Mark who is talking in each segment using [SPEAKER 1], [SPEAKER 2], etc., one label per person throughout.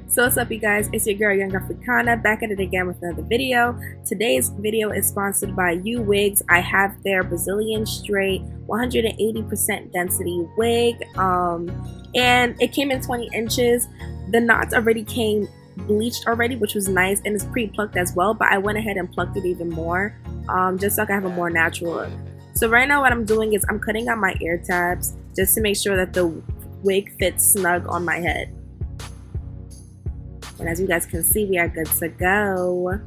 [SPEAKER 1] So what's up, you guys? It's your girl Young Africana back at it again with another video. Today's video is sponsored by YooWigs. I have their Brazilian straight 180% density wig, and it came in 20 inches. The knots already came bleached already, which was nice, and it's pre-plucked as well, but I went ahead and plucked it even more, just so I can have a more natural look. So right now what I'm doing is I'm cutting out my ear tabs just to make sure that the wig fits snug on my head. And as you guys can see, we are good to go.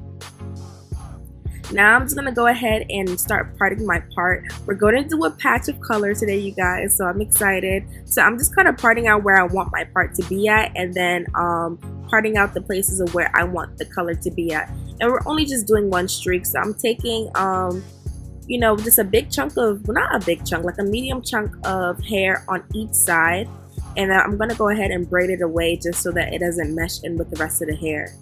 [SPEAKER 1] Now I'm just gonna go ahead and start parting my part. We're going to do a patch of color today, you guys, so I'm excited. So I'm just kind of parting out where I want my part to be at, and then parting out the places of where I want the color to be at. And we're only just doing one streak, so I'm taking you know, just a big chunk of, well, not a big chunk, like a medium chunk of hair on each side. And I'm going to go ahead and braid it away just so that it doesn't mesh in with the rest of the hair.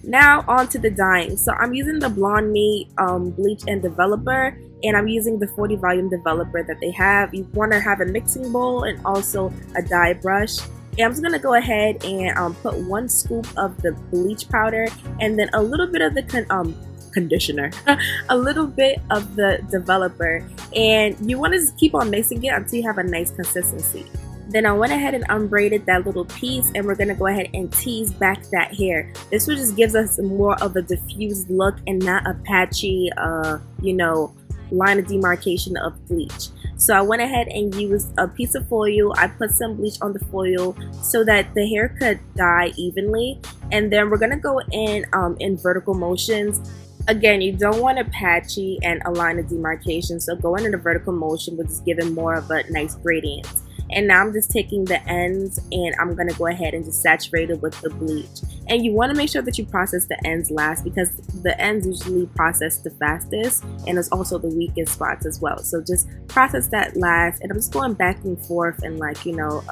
[SPEAKER 1] Now on to the dyeing. So I'm using the Blonde Me bleach and developer, and I'm using the 40 volume developer that they have. You want to have a mixing bowl and also a dye brush. And I'm just going to go ahead and put 1 scoop of the bleach powder and then a little bit of the conditioner, a little bit of the developer, and you want to keep on mixing it until you have a nice consistency. Then I went ahead and unbraided that little piece, and we're going to go ahead and tease back that hair. This one just gives us more of a diffused look and not a patchy you know, line of demarcation of bleach. So I went ahead and used a piece of foil. I put some bleach on the foil so that the hair could dye evenly, and then we're going to go in vertical motions. Again, you don't want a patchy and a line of demarcation, so going in a vertical motion will just give it more of a nice gradient. And now I'm just taking the ends and I'm going to go ahead and just saturate it with the bleach. And you want to make sure that you process the ends last, because the ends usually process the fastest and it's also the weakest spots as well. So just process that last, and I'm just going back and forth in, like, you know,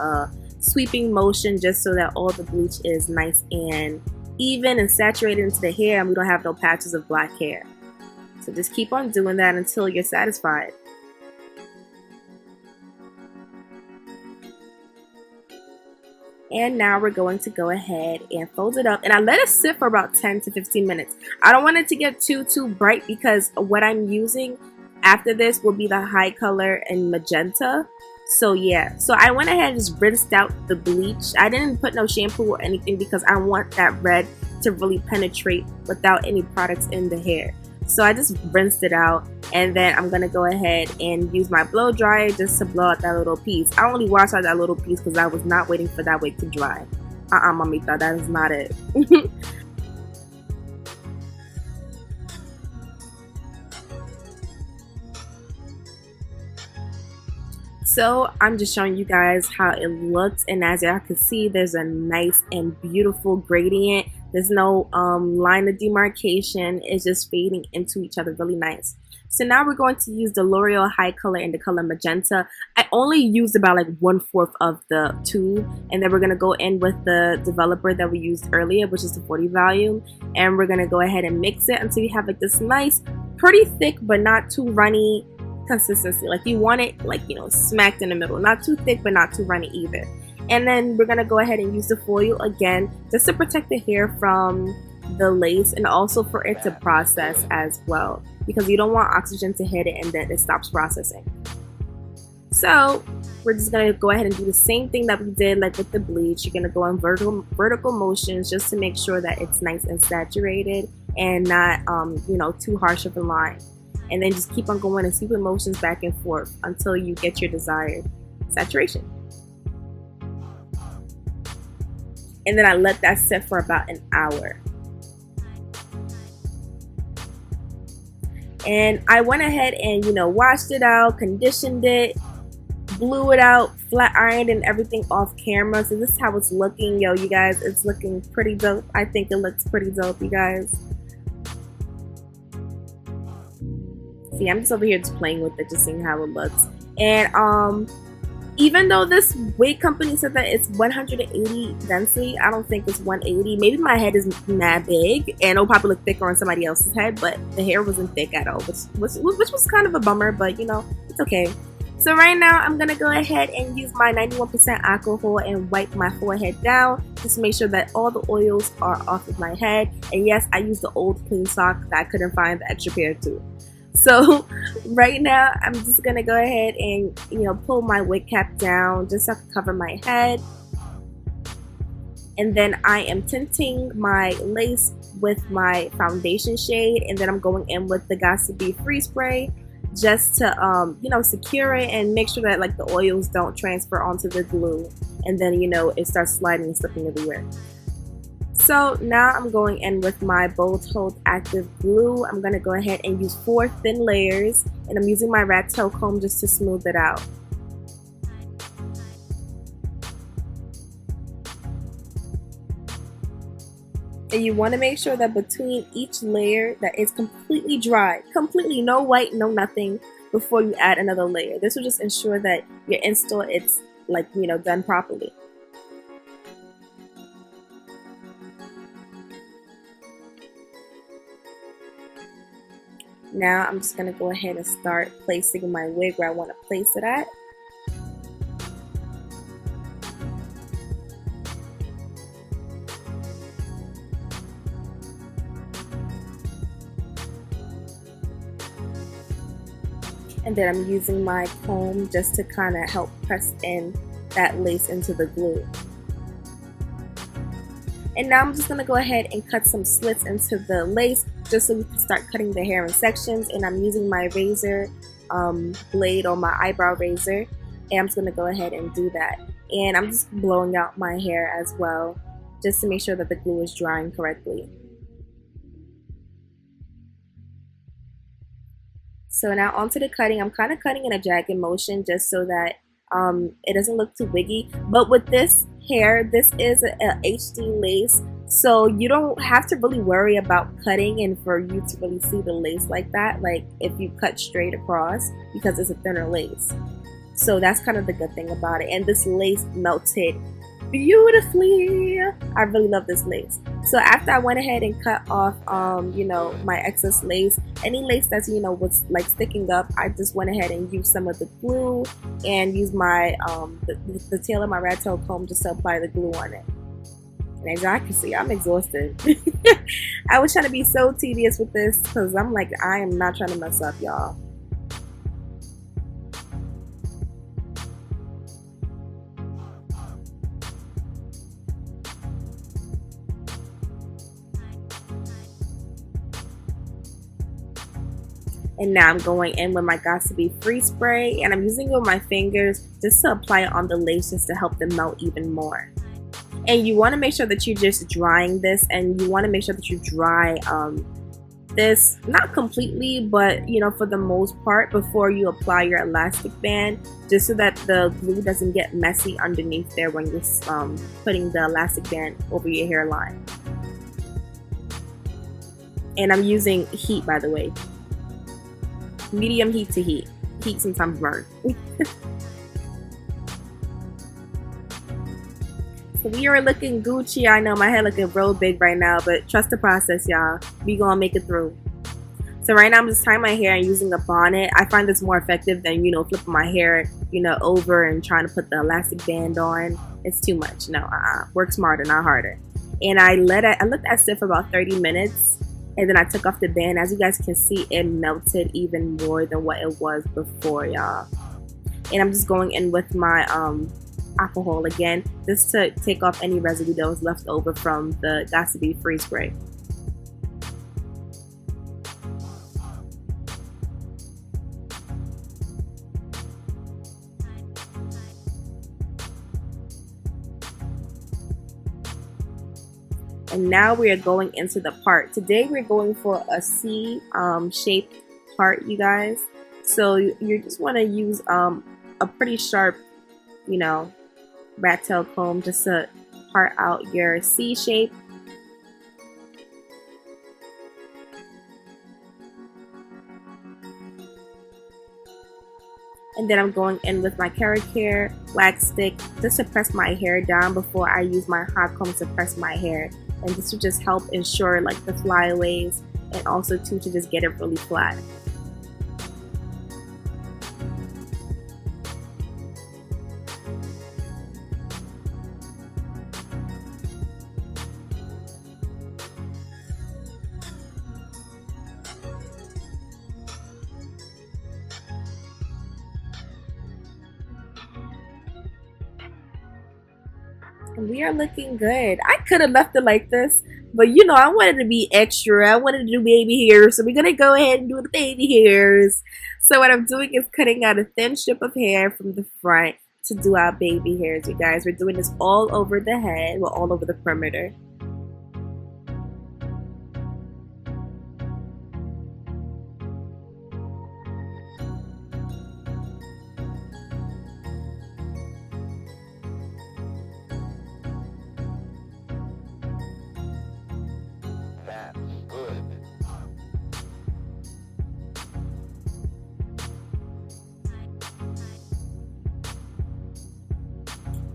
[SPEAKER 1] sweeping motion just so that all the bleach is nice and even and saturated into the hair, and we don't have no patches of black hair. So just keep on doing that until you're satisfied. And now we're going to go ahead and fold it up, and I let it sit for about 10 to 15 minutes. I don't want it to get too bright, because what I'm using after this will be the high color and magenta. So yeah, so I went ahead and just rinsed out the bleach. I didn't put no shampoo or anything because I want that red to really penetrate without any products in the hair. So I just rinsed it out, and then I'm gonna go ahead and use my blow dryer just to blow out that little piece. I only washed out that little piece because I was not waiting for that wig to dry. Mamita, that is not it. So I'm just showing you guys how it looks, and as y'all can see, there's a nice and beautiful gradient. There's no line of demarcation. It's just fading into each other really nice. So now we're going to use the L'Oreal high color in the color magenta. I only used about like 1/4 of the tube, and then we're going to go in with the developer that we used earlier, which is the 40 volume, and we're going to go ahead and mix it until you have like this nice, pretty thick but not too runny consistency. Like, you want it, like, you know, smacked in the middle, not too thick but not too runny either. And then we're gonna go ahead and use the foil again just to protect the hair from the lace, and also for it to process as well, because you don't want oxygen to hit it and then it stops processing. So we're just gonna go ahead and do the same thing that we did like with the bleach. You're gonna go in vertical motions just to make sure that it's nice and saturated and not you know, too harsh of a line. And then just keep on going and sweeping motions back and forth until you get your desired saturation. And then I let that sit for about an hour. And I went ahead and, you know, washed it out, conditioned it, blew it out, flat ironed and everything off camera. So this is how it's looking. Yo, you guys, it's looking pretty dope. I think it looks pretty dope, you guys. See, I'm just over here just playing with it, just seeing how it looks. And even though this wig company said that it's 180 density, I don't think it's 180. Maybe my head is mad big and it'll probably look thicker on somebody else's head, but the hair wasn't thick at all, which was kind of a bummer, but you know, it's okay. So right now I'm gonna go ahead and use my 91% alcohol and wipe my forehead down just to make sure that all the oils are off of my head. And yes, I used the old clean sock that I couldn't find the extra pair too. So right now I'm just gonna go ahead and pull my wig cap down just so I can cover my head. And then I am tinting my lace with my foundation shade, and then I'm going in with the Got2b Freeze Spray just to secure it and make sure that like the oils don't transfer onto the glue, and then it starts sliding and slipping everywhere. So now I'm going in with my Bold Hold Active Glue. I'm going to go ahead and use 4 thin layers, and I'm using my rat tail comb just to smooth it out. And you want to make sure that between each layer that it's completely dry, completely no white, no nothing, before you add another layer. This will just ensure that your install it's like done properly. Now I'm just going to go ahead and start placing my wig where I want to place it at. And then I'm using my comb just to kind of help press in that lace into the glue. And now I'm just going to go ahead and cut some slits into the lace just so we can start cutting the hair in sections. And I'm using my razor blade or my eyebrow razor, and I'm just going to go ahead and do that. And I'm just blowing out my hair as well just to make sure that the glue is drying correctly. So now onto the cutting. I'm kind of cutting in a jagged motion just so that it doesn't look too wiggy. But with this hair, this is a HD lace, so you don't have to really worry about cutting and for you to really see the lace like that, like if you cut straight across, because it's a thinner lace. So that's kind of the good thing about it. And this lace melted beautifully. I really love this lace. So after I went ahead and cut off my excess lace, any lace that's was like sticking up, I just went ahead and used some of the glue and used my the tail of my rat tail comb just to apply the glue on it. And as y'all can see, I'm exhausted. I was trying to be so tedious with this because I'm like, I am not trying to mess up, y'all. And now I'm going in with my Got2b Freeze Spray, and I'm using it with my fingers just to apply it on the lace just to help them melt even more. And you want to make sure that you're just drying this, and you want to make sure that you dry this not completely, but for the most part before you apply your elastic band, just so that the glue doesn't get messy underneath there when you're putting the elastic band over your hairline. And I'm using heat, by the way. Medium heat to heat. Heat sometimes burn. So we are looking Gucci. I know my hair looking real big right now, but trust the process, y'all. We gonna make it through. So right now I'm just tying my hair and using a bonnet. I find this more effective than flipping my hair over and trying to put the elastic band on. It's too much. No, work smarter, not harder. And I let that sit for about 30 minutes. And then I took off the band. As you guys can see, it melted even more than what it was before, y'all. And I'm just going in with my alcohol again, just to take off any residue that was left over from the Got2b Freeze Spray. And now we are going into the part. Today we're going for a C shaped part, you guys. So you just want to use a pretty sharp, rat tail comb just to part out your C shape. And then I'm going in with my carrot care wax stick just to press my hair down before I use my hot comb to press my hair. And this will just help ensure like the flyaways, and also too to just get it really flat. We are looking good. I could have left it like this, but you know, I wanted to be extra. I wanted to do baby hairs, so we're gonna go ahead and do the baby hairs. So what I'm doing is cutting out a thin strip of hair from the front to do our baby hairs, you guys. We're doing this all over the head, well, all over the perimeter.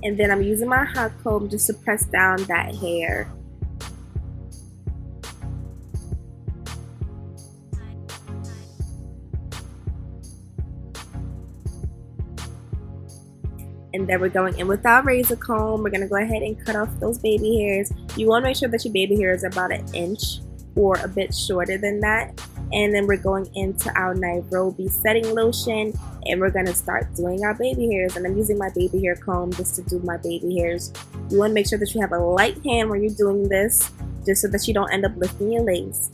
[SPEAKER 1] And then I'm using my hot comb just to press down that hair. And then we're going in with our razor comb. We're going to go ahead and cut off those baby hairs. You want to make sure that your baby hair is about an inch or a bit shorter than that. And then we're going into our Nairobi setting lotion, and we're going to start doing our baby hairs. And I'm using my baby hair comb just to do my baby hairs. You want to make sure that you have a light hand when you're doing this, just so that you don't end up lifting your lace.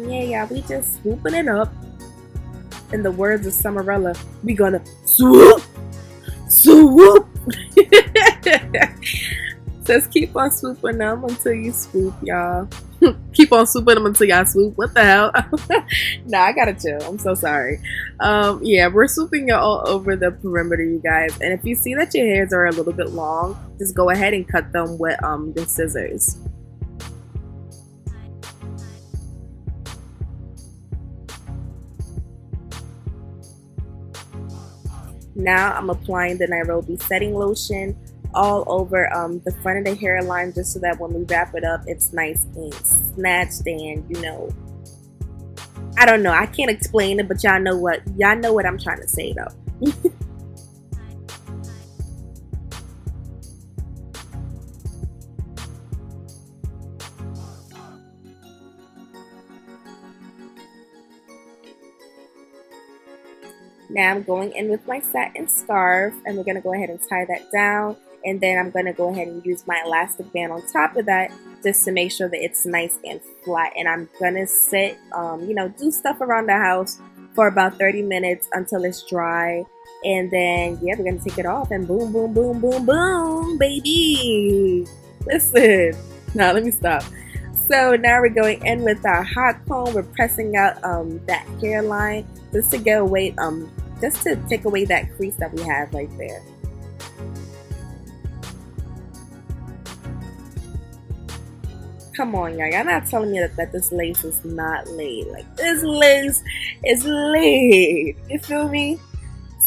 [SPEAKER 1] Yeah, we just swooping it up. In the words of Summerella, we gonna swoop, swoop. Just keep on swooping them until you swoop, y'all. Keep on swooping them until y'all swoop. What the hell? Nah, I gotta chill. I'm so sorry. Yeah, we're swooping it all over the perimeter, you guys. And if you see that your hairs are a little bit long, just go ahead and cut them with the scissors. Now I'm applying the Nairobi setting lotion all over the front of the hairline, just so that when we wrap it up, it's nice and snatched, and you know, I don't know, I can't explain it, but y'all know what I'm trying to say though. Now I'm going in with my satin scarf, and we're going to go ahead and tie that down, and then I'm going to go ahead and use my elastic band on top of that just to make sure that it's nice and flat. And I'm going to sit, you know, do stuff around the house for about 30 minutes until it's dry, and then yeah, we're going to take it off, and boom, boom, boom, boom, boom, baby. Listen, now let me stop. So now we're going in with our hot comb. We're pressing out that hairline just to get away, just to take away that crease that we have right there. Come on, y'all. Y'all not telling me that this lace is not laid. Like, this lace is laid. You feel me?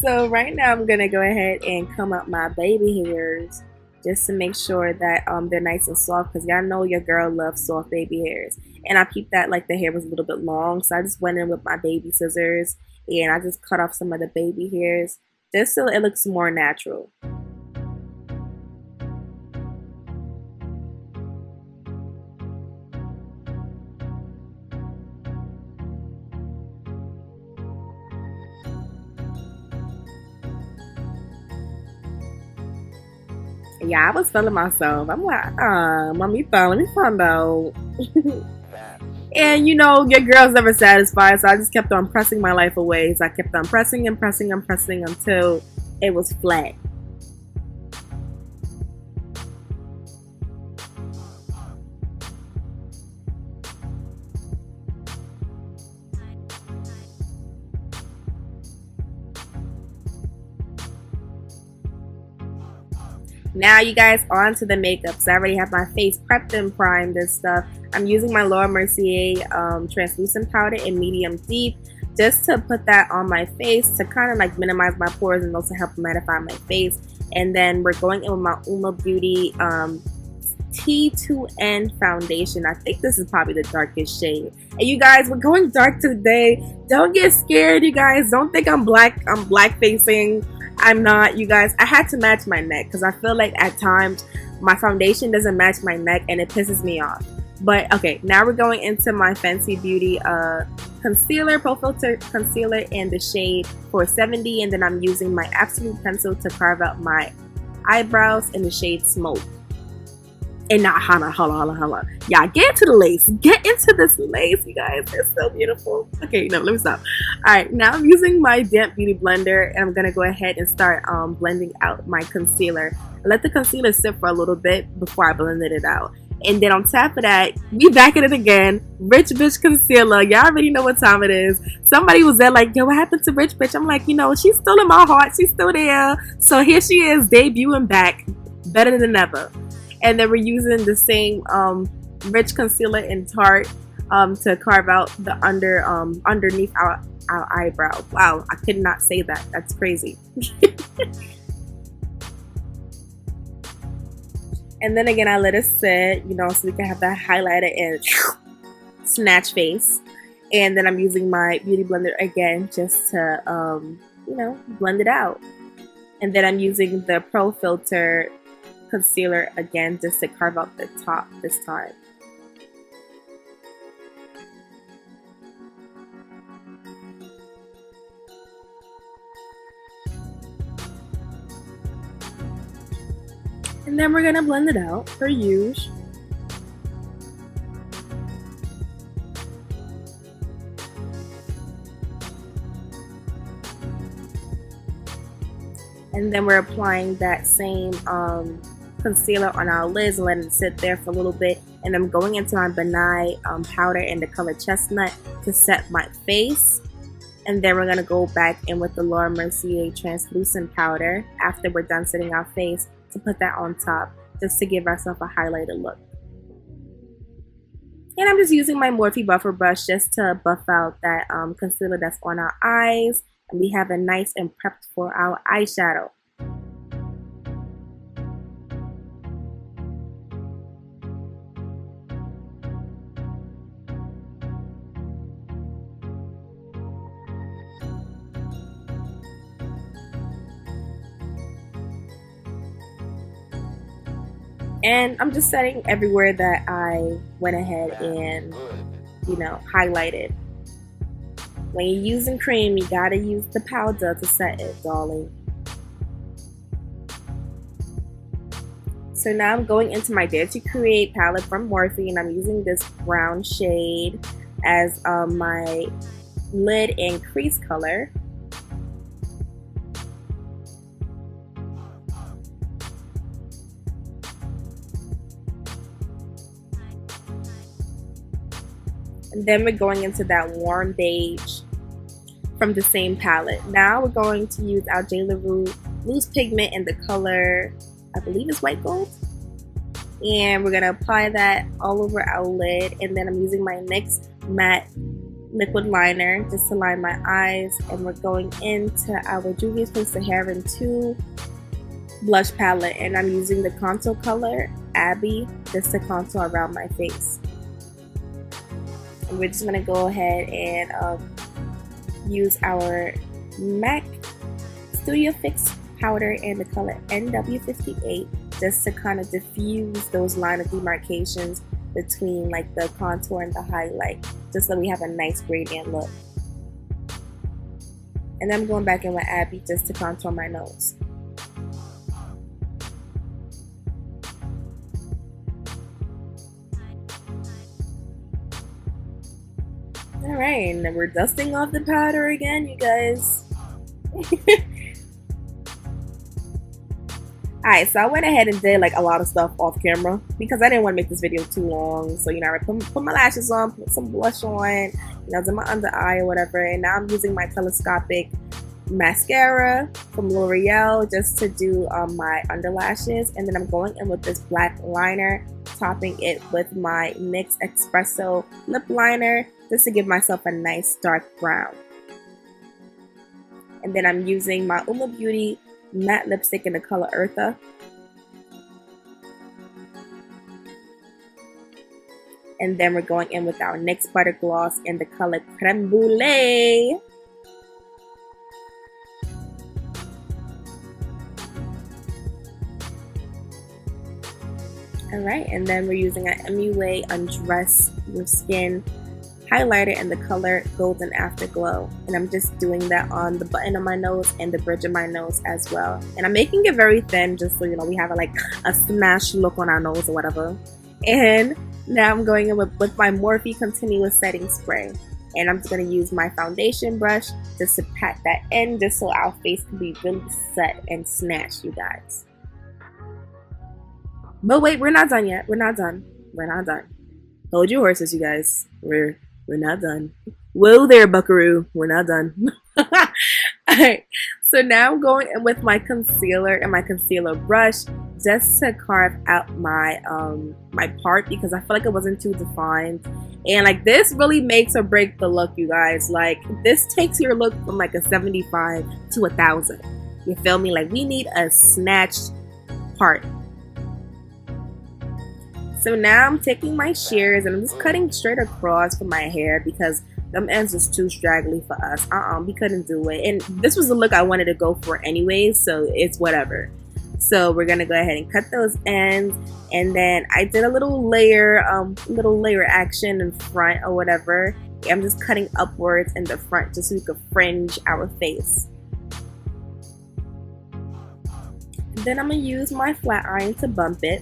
[SPEAKER 1] So right now I'm gonna go ahead and comb out my baby hairs just to make sure that they're nice and soft, because y'all know your girl loves soft baby hairs. And I peeped that like the hair was a little bit long, so I just went in with my baby scissors and I just cut off some of the baby hairs just so it looks more natural. Yeah, I was feeling myself. I'm like, mamita, let me find out. And you know, your girl's never satisfied, so I just kept on pressing my life away. So I kept on pressing and pressing and pressing until it was flat. Now you guys, on to the makeup. So I already have my face prepped and primed and stuff. I'm using my Laura Mercier translucent powder in medium deep just to put that on my face to kind of like minimize my pores and also help mattify my face. And then we're going in with my Uma Beauty T2N foundation. I think this is probably the darkest shade. And you guys, we're going dark today. Don't get scared, you guys. Don't think I'm black facing. I'm not, you guys. I had to match my neck because I feel like at times my foundation doesn't match my neck and it pisses me off. But okay, now we're going into my Fenty Beauty concealer, Pro Filter concealer in the shade 470, and then I'm using my Absolute pencil to carve out my eyebrows in the shade Smoke. And now, hold on. Yeah, get into the lace. Get into this lace, you guys. It's so beautiful. Okay, no, let me stop. Alright, now I'm using my damp beauty blender, and I'm going to go ahead and start blending out my concealer. I let the concealer sit for a little bit before I blended it out. And then on top of that, we back at it again. Rich Bitch Concealer. Y'all already know what time it is. Somebody was there like, yo, what happened to Rich Bitch? I'm like, you know, she's still in my heart. She's still there. So here she is, debuting back. Better than ever. And then we're using the same Rich Concealer in Tarte to carve out the underneath our eyebrow. Wow, I could not say that. That's crazy. And then again, I let it sit, you know, so we can have that highlighter and snatch face. And then I'm using my beauty blender again just to, you know, blend it out. And then I'm using the Pro Filter concealer again just to carve out the top this time. And then we're gonna blend it out per usual. And then we're applying that same concealer on our lids and letting it sit there for a little bit. And I'm going into my Benign powder in the color Chestnut to set my face. And then we're gonna go back in with the Laura Mercier translucent powder after we're done setting our face to put that on top just to give ourselves a highlighted look. And I'm just using my Morphe buffer brush just to buff out that concealer that's on our eyes, and we have a nice and prepped for our eyeshadow. And I'm just setting everywhere that I went ahead and, you know, highlighted. When you're using cream, you gotta use the powder to set it, darling. So now I'm going into my Dare to Create palette from Morphe, and I'm using this brown shade as my lid and crease color. And then we're going into that warm beige from the same palette. Now we're going to use our J. LaRue loose pigment in the color, I believe it's white gold. And we're going to apply that all over our lid. And then I'm using my NYX matte liquid liner just to line my eyes. And we're going into our Juvia's Place the Heron 2 blush palette. And I'm using the contour color, Abby, just to contour around my face. We're just going to go ahead and use our MAC Studio Fix powder in the color NW58 just to kind of diffuse those line of demarcations between like the contour and the highlight, just so we have a nice gradient look. And then I'm going back in with Abby just to contour my nose. Alright, and then we're dusting off the powder again, you guys. Alright, so I went ahead and did like a lot of stuff off camera because I didn't want to make this video too long. So, you know, I put my lashes on, put some blush on, you know, did my under eye or whatever. And now I'm using my telescopic mascara from L'Oreal just to do my under lashes. And then I'm going in with this black liner, topping it with my NYX Espresso lip liner just to give myself a nice dark brown. And then I'm using my Uma Beauty matte lipstick in the color Eartha. And then we're going in with our NYX Butter Gloss in the color Creme Brulee. Alright, and then we're using an MUA Undress Your Skin highlighter in the color Golden Afterglow, and I'm just doing that on the button of my nose and the bridge of my nose as well, and I'm making it very thin just so you know we have like a smash look on our nose or whatever. And now I'm going in with my Morphe Continuous Setting Spray, and I'm just going to use my foundation brush just to pat that in just so our face can be really set and snatched, you guys. But wait, we're not done yet. We're not done. Hold your horses, you guys. We're not done. Whoa there, buckaroo. We're not done. Alright, so now I'm going in with my concealer and my concealer brush just to carve out my my part because I feel like it wasn't too defined. And like this really makes or breaks the look, you guys. Like this takes your look from like a 75 to 1,000. You feel me? Like we need a snatched part. So now I'm taking my shears and I'm just cutting straight across for my hair because them ends was too straggly for us. We couldn't do it. And this was the look I wanted to go for anyways, so it's whatever. So we're gonna go ahead and cut those ends, and then I did a little layer action in front or whatever. I'm just cutting upwards in the front just so we could fringe our face. Then I'm gonna use my flat iron to bump it.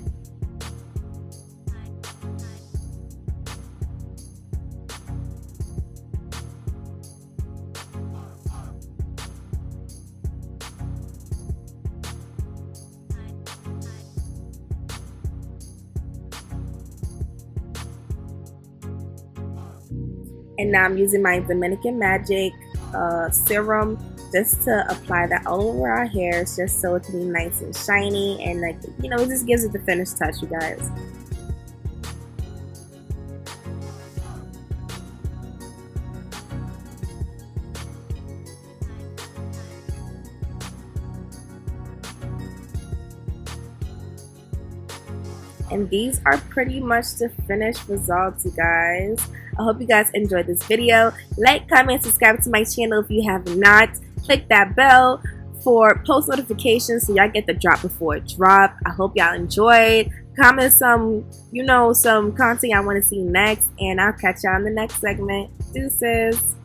[SPEAKER 1] And now I'm using my Dominican Magic serum just to apply that all over our hairs just so it can be nice and shiny, and like, you know, it just gives it the finished touch, you guys. And these are pretty much the finished results, you guys. I hope you guys enjoyed this video. Like, comment, subscribe to my channel if you have not. Click that bell for post notifications so y'all get the drop before it drop. I hope y'all enjoyed. Comment some, you know, some content I want to see next, and I'll catch y'all in the next segment. Deuces.